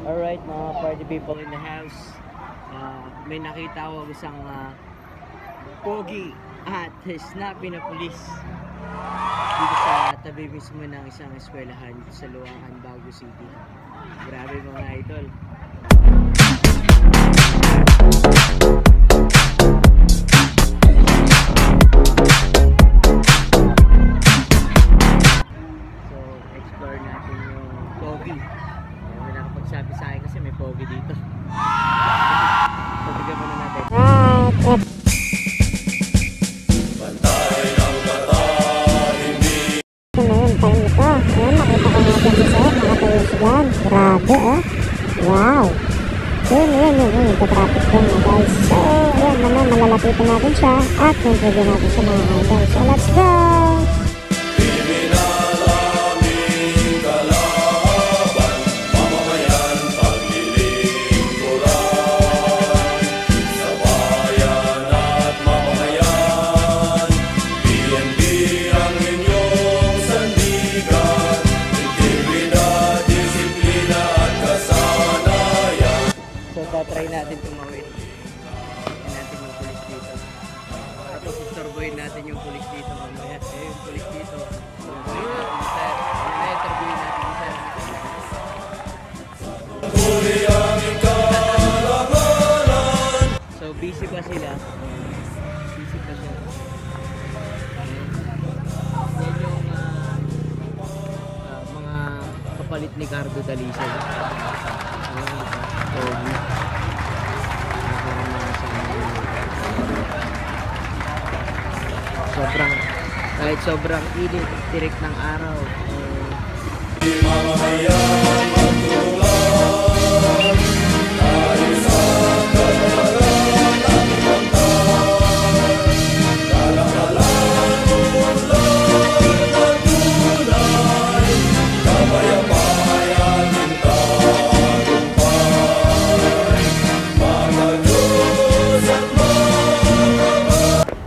Alright, mga party people in the house. May nakita ko isang pogi at snappy na pulis dito sa tabi mismo ng isang eskwelahan sa Luangan, Baguio City. Grabe mga idol. So, explore natin yung pogi. May nakapagsabi sa akin kasi may pogi dito. Pabigyan muna natin. Pantay ang kata, hindi. Ngayon, time ito. Ayan, nakita ko natin si Sir. Nakatayos yan. Grabe, oh. Wow. Yun. Ito-traffic ko na, guys. So, ayan naman, malalapitan natin siya. At nag-review natin siya mga idol. So, let's go! Try natin tumawid. Natin yung pulis dito. Tapos istorbohin natin yung pulis dito mamaya. Yung pulis dito. Interviewin natin yung sir. So busy pa sila. Busy pa siya. Yan yung mga kapalit ni Cardo Dalisay. Kahit sobrang init, tirik ng araw.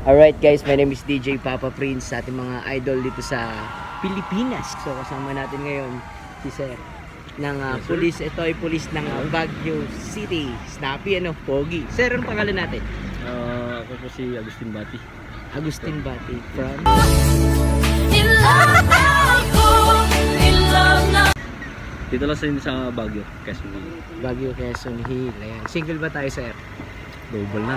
Alright guys, my name is DJ Papa Prince sa ating mga idol dito sa Pilipinas. So kasama natin ngayon si Sir ng police. Ito ay police ng Baguio City. Snappy, pogi. Sir, anong pangalan natin? Ako po si Agustin Bati. Agustin Bati from? Dito lang sa Baguio, Quezon Hill. Baguio, Quezon Hill. Ayan. Single ba tayo, Sir? Double na.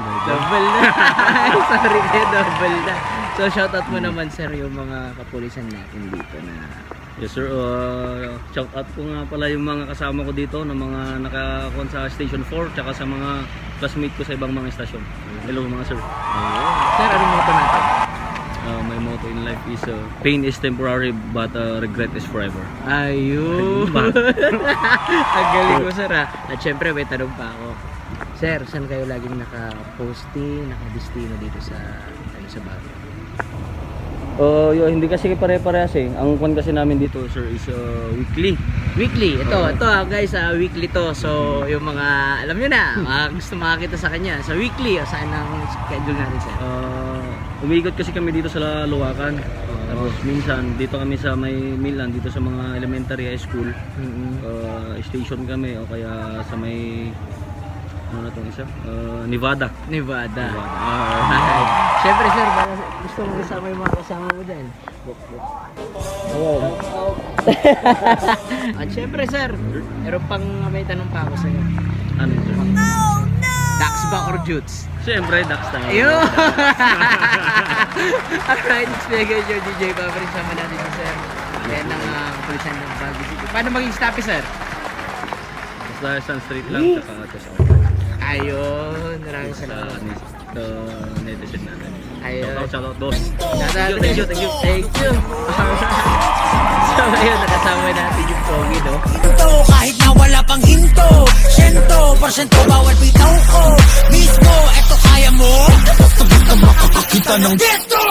Sorry, double na. So shoutout mo naman, sir, yung mga kapulisan natin dito na. Yes sir, shoutout ko nga pala yung mga kasama ko dito na mga nakakon sa Station 4 tsaka sa mga classmate ko sa ibang mga estasyon. Hello mga sir. Sir, anong motto natin? My motto in life is pain is temporary but regret is forever. Ayun. Ang galing ko, sir, ha. At syempre may tanong pa ako. Sir, saan kayo laging naka-posting, naka-destino dito sa Baguio? Hindi kasi pare-parehas eh. Ang kwan kasi namin dito, sir, is weekly. Weekly? Ito guys, weekly to. So, yung mga, alam nyo na, gusto makakita sa kanya. Sa weekly, saan ang schedule natin, sir? Umiikot kasi kami dito sa Luwakan. Tapos minsan, dito kami sa may Milan, dito sa mga elementary high school. Station kami, o kaya sa may... ano na itong isa? Nevada. Alright. Siyempre sir, gusto mo kasama yung mga kasama mo dyan. At siyempre sir, meron pang may tanong pa ako sa'yo. Ano sir? Dax ba or Jutes? Siyempre, Dax tayo. Ayun! Alright, it's me again, your DJ Papa. Sama natin si sir. Yan ang kapulisan ng Baguio City. Paano maging snappy sir? Basta Sun Street lang, tsaka sa ayun, maraming salamat. Ito, netizen natin. Ayun. Shoutout boss. Thank you. So ayun, nakasama natin yung pogi, no? Kahit na wala pang hinto 100% bawal bitaw ko mismo, eto kaya mo? Basta makakakita ng dito!